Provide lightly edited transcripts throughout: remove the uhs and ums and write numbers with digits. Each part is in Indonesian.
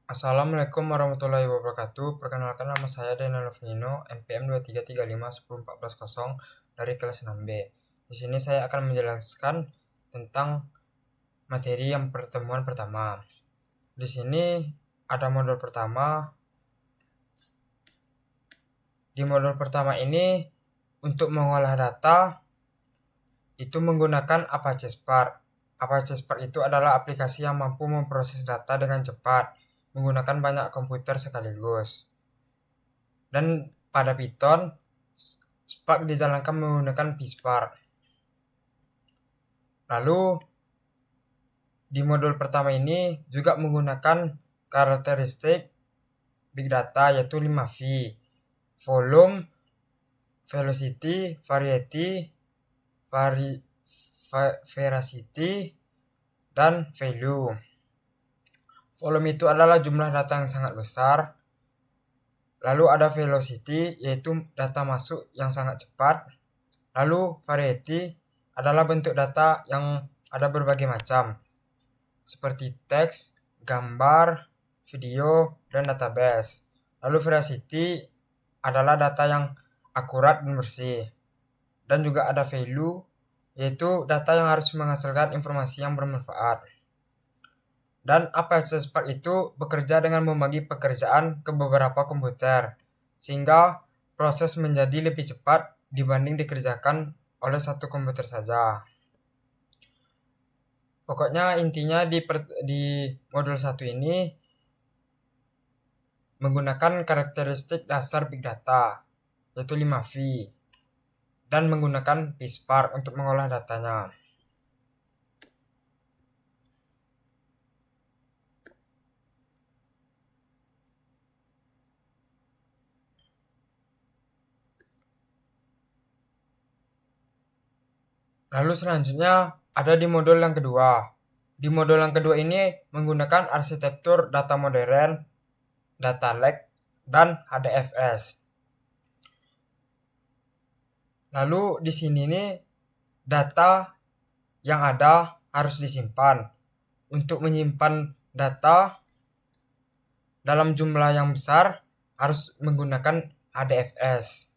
Assalamualaikum warahmatullahi wabarakatuh. Perkenalkan, nama saya Daniel Novnino, NPM 2335140 dari kelas 6B. Di sini saya akan menjelaskan tentang materi yang pertemuan pertama. Di sini ada modul pertama. Di modul pertama ini untuk mengolah data itu menggunakan Apache Spark. Apache Spark itu adalah aplikasi yang mampu memproses data dengan cepat menggunakan banyak komputer sekaligus. Dan pada Python, Spark dijalankan menggunakan PySpark. Lalu di modul pertama ini juga menggunakan karakteristik Big Data yaitu 5V. Volume, Velocity, Variety, Veracity, dan Value. Volume itu adalah jumlah data yang sangat besar. Lalu ada velocity, yaitu data masuk yang sangat cepat. Lalu variety adalah bentuk data yang ada berbagai macam, seperti teks, gambar, video, dan database. Lalu veracity adalah data yang akurat dan bersih. Dan juga ada value, yaitu data yang harus menghasilkan informasi yang bermanfaat. Dan Apache Spark itu bekerja dengan membagi pekerjaan ke beberapa komputer, sehingga proses menjadi lebih cepat dibanding dikerjakan oleh satu komputer saja. Pokoknya intinya di modul 1 ini menggunakan karakteristik dasar Big Data, yaitu 5V, dan menggunakan PySpark untuk mengolah datanya. Lalu selanjutnya ada di modul yang kedua. Di modul yang kedua ini menggunakan arsitektur data modern, data lake, dan HDFS. Lalu di sini nih data yang ada harus disimpan. Untuk menyimpan data dalam jumlah yang besar harus menggunakan HDFS.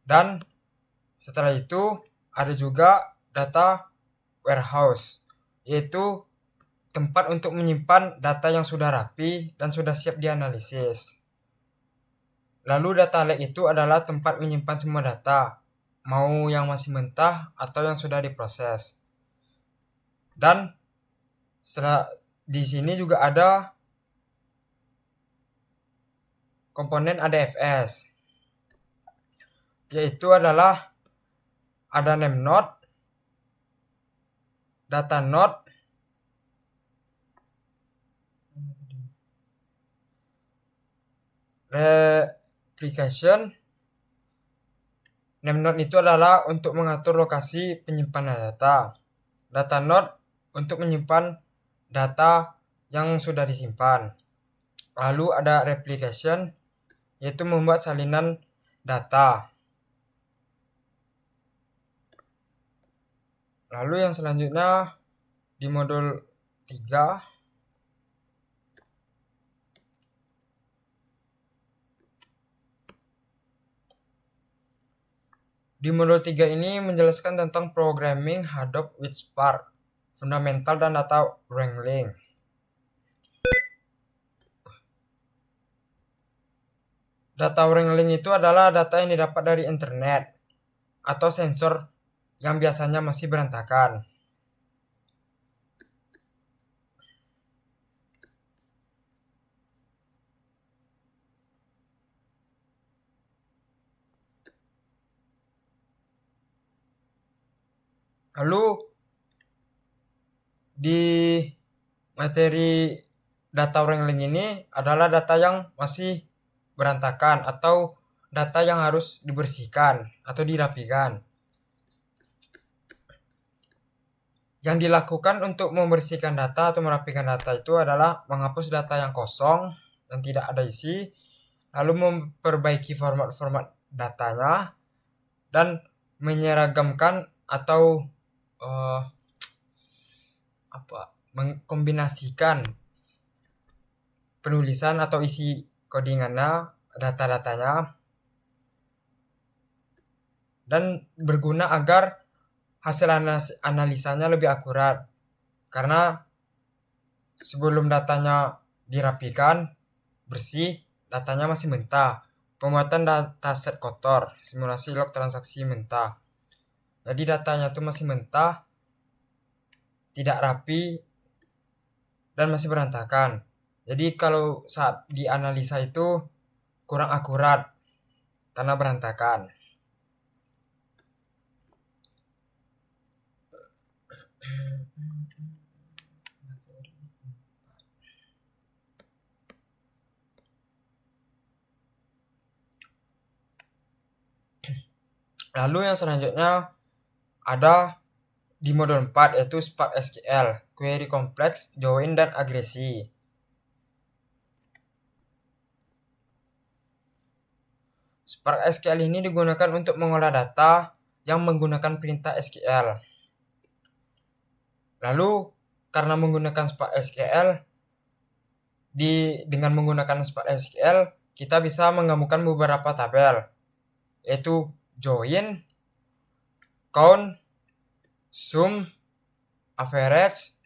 Dan setelah itu ada juga data warehouse, yaitu tempat untuk menyimpan data yang sudah rapi dan sudah siap dianalisis. Lalu data lake itu adalah tempat menyimpan semua data, mau yang masih mentah atau yang sudah diproses. Dan di sini juga ada komponen ADFS, yaitu adalah ada name node, data node, replication. Name node itu adalah untuk mengatur lokasi penyimpanan data. Data node untuk menyimpan data yang sudah disimpan. Lalu ada replication, yaitu membuat salinan data. Lalu yang selanjutnya di modul 3 ini menjelaskan tentang programming Hadoop with Spark, fundamental dan data wrangling. Data wrangling itu adalah data yang didapat dari internet atau sensor yang biasanya masih berantakan. Lalu di materi data wrangling ini adalah data yang masih berantakan atau data yang harus dibersihkan atau dirapikan. Yang dilakukan untuk membersihkan data atau merapikan data itu adalah menghapus data yang kosong, yang tidak ada isi, lalu memperbaiki format-format datanya, dan menyeragamkan atau mengkombinasikan penulisan atau isi codingannya, data-datanya, dan berguna agar hasil analisanya lebih akurat. Karena sebelum datanya dirapikan, bersih, datanya masih mentah. Pembuatan dataset kotor, simulasi log transaksi mentah. Jadi datanya tuh masih mentah, tidak rapi, dan masih berantakan. Jadi kalau saat dianalisa itu kurang akurat karena berantakan. Lalu yang selanjutnya ada di modul 4 yaitu Spark SQL, query kompleks, join, dan agresi. Spark SQL ini digunakan untuk mengolah data yang menggunakan perintah SQL. Lalu karena menggunakan Spark SQL, dengan menggunakan Spark SQL kita bisa menggabungkan beberapa tabel, yaitu join, count, sum, average,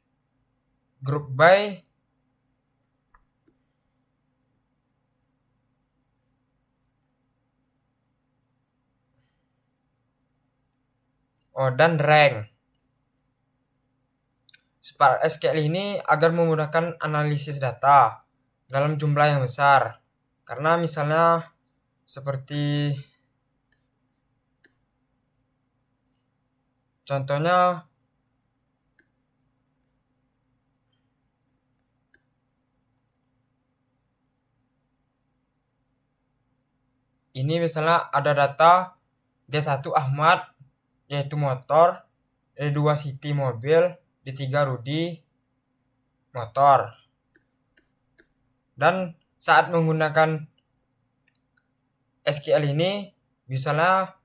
group by, dan rank. Spark SQL ini agar memudahkan analisis data dalam jumlah yang besar. Karena misalnya seperti contohnya ini misalnya ada data D1 Ahmad yaitu motor, D2 Siti mobil, D3 Rudi motor. Dan saat menggunakan SQL ini misalnya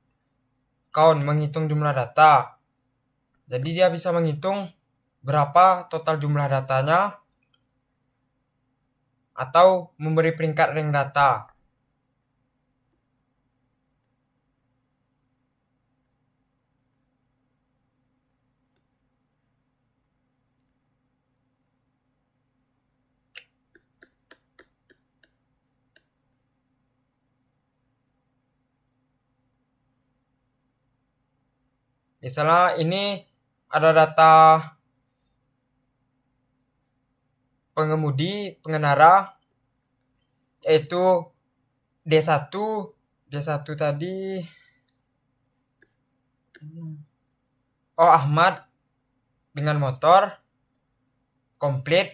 count menghitung jumlah data. Jadi dia bisa menghitung berapa total jumlah datanya atau memberi peringkat rank data. Misalnya ini ada data pengemudi, pengendara, yaitu D1 tadi Ahmad dengan motor komplit.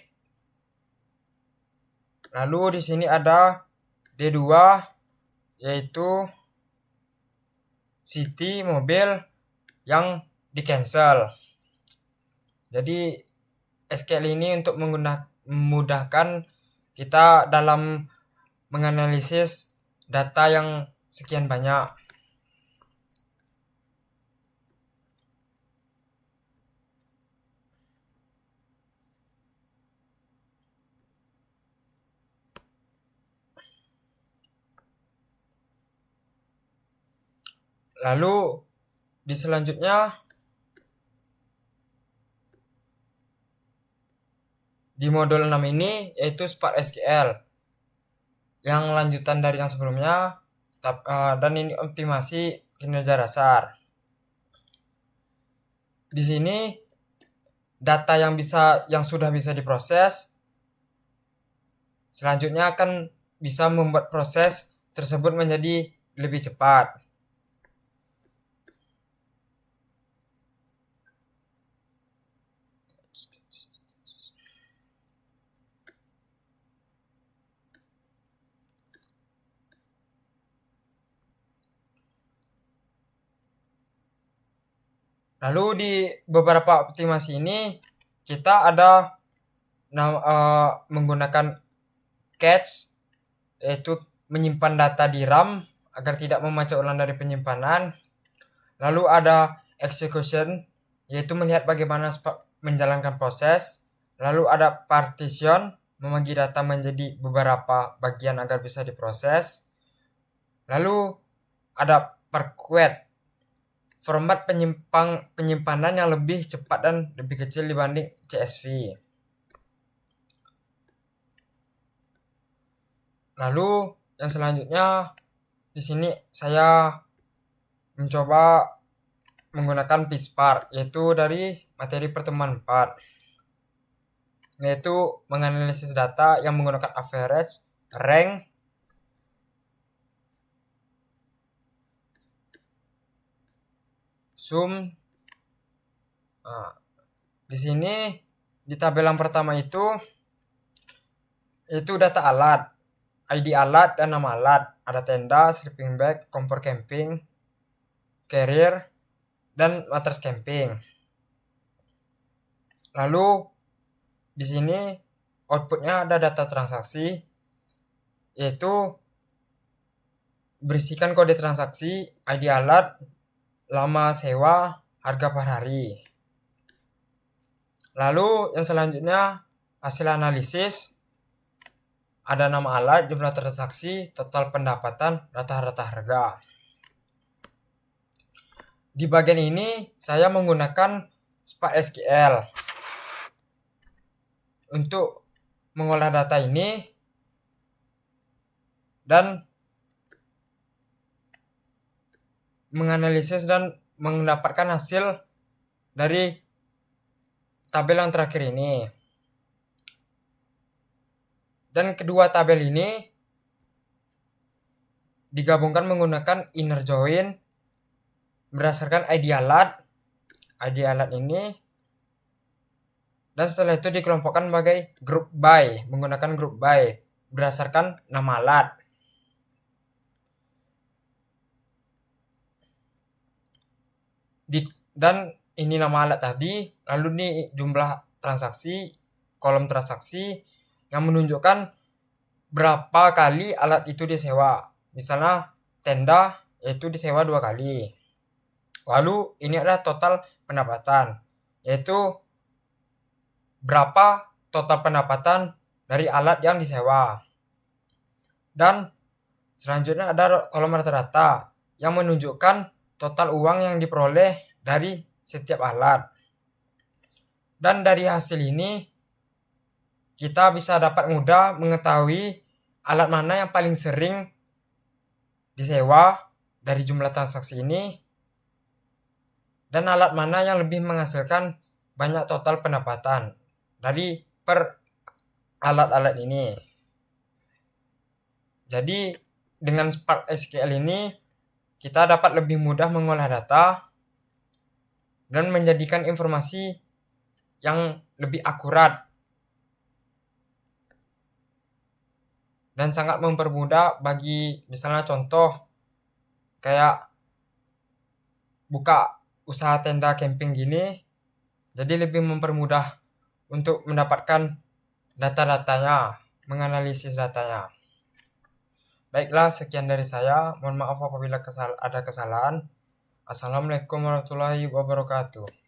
Lalu di sini ada D2 yaitu Siti mobil yang di cancel. Jadi SQL ini untuk memudahkan kita dalam menganalisis data yang sekian banyak. Lalu di selanjutnya di modul 6 ini yaitu Spark SQL yang lanjutan dari yang sebelumnya, dan ini optimasi kinerja dasar. Di sini data yang sudah bisa diproses selanjutnya akan bisa membuat proses tersebut menjadi lebih cepat. Lalu di beberapa optimasi ini kita ada menggunakan cache, yaitu menyimpan data di RAM agar tidak membaca ulang dari penyimpanan. Lalu ada execution, yaitu melihat bagaimana menjalankan proses. Lalu ada partition, membagi data menjadi beberapa bagian agar bisa diproses. Lalu ada parquet, format penyimpanan yang lebih cepat dan lebih kecil dibanding CSV. Lalu yang selanjutnya di sini saya mencoba menggunakan PySpark, yaitu dari materi pertemuan 4, yaitu menganalisis data yang menggunakan average, rank, sum. Nah, di sini di tabel yang pertama itu data alat, ID alat dan nama alat. Ada tenda, sleeping bag, kompor camping, carrier, dan mattress camping. Lalu di sini outputnya ada data transaksi, yaitu berisikan kode transaksi, ID alat, lama sewa, harga per hari. Lalu yang selanjutnya hasil analisis, ada nama alat, jumlah transaksi, total pendapatan, rata-rata harga. Di bagian ini saya menggunakan Spark SQL untuk mengolah data ini dan menganalisis dan mendapatkan hasil dari tabel yang terakhir ini. Dan kedua tabel ini digabungkan menggunakan inner join berdasarkan ID alat ini, dan setelah itu dikelompokkan sebagai group by menggunakan group by berdasarkan nama alat. Dan ini nama alat tadi, lalu ini jumlah transaksi, kolom transaksi yang menunjukkan berapa kali alat itu disewa. Misalnya tenda yaitu disewa 2 kali. Lalu ini adalah total pendapatan, yaitu berapa total pendapatan dari alat yang disewa. Dan selanjutnya ada kolom rata-rata yang menunjukkan total uang yang diperoleh dari setiap alat. Dan dari hasil ini kita bisa dapat mudah mengetahui alat mana yang paling sering disewa dari jumlah transaksi ini, dan alat mana yang lebih menghasilkan banyak total pendapatan dari per alat-alat ini. Jadi dengan Spark SQL ini kita dapat lebih mudah mengolah data dan menjadikan informasi yang lebih akurat dan sangat mempermudah bagi misalnya contoh kayak buka usaha tenda camping gini, jadi lebih mempermudah untuk mendapatkan data-datanya, menganalisis datanya. Baiklah, sekian dari saya. Mohon maaf apabila ada kesalahan. Assalamualaikum warahmatullahi wabarakatuh.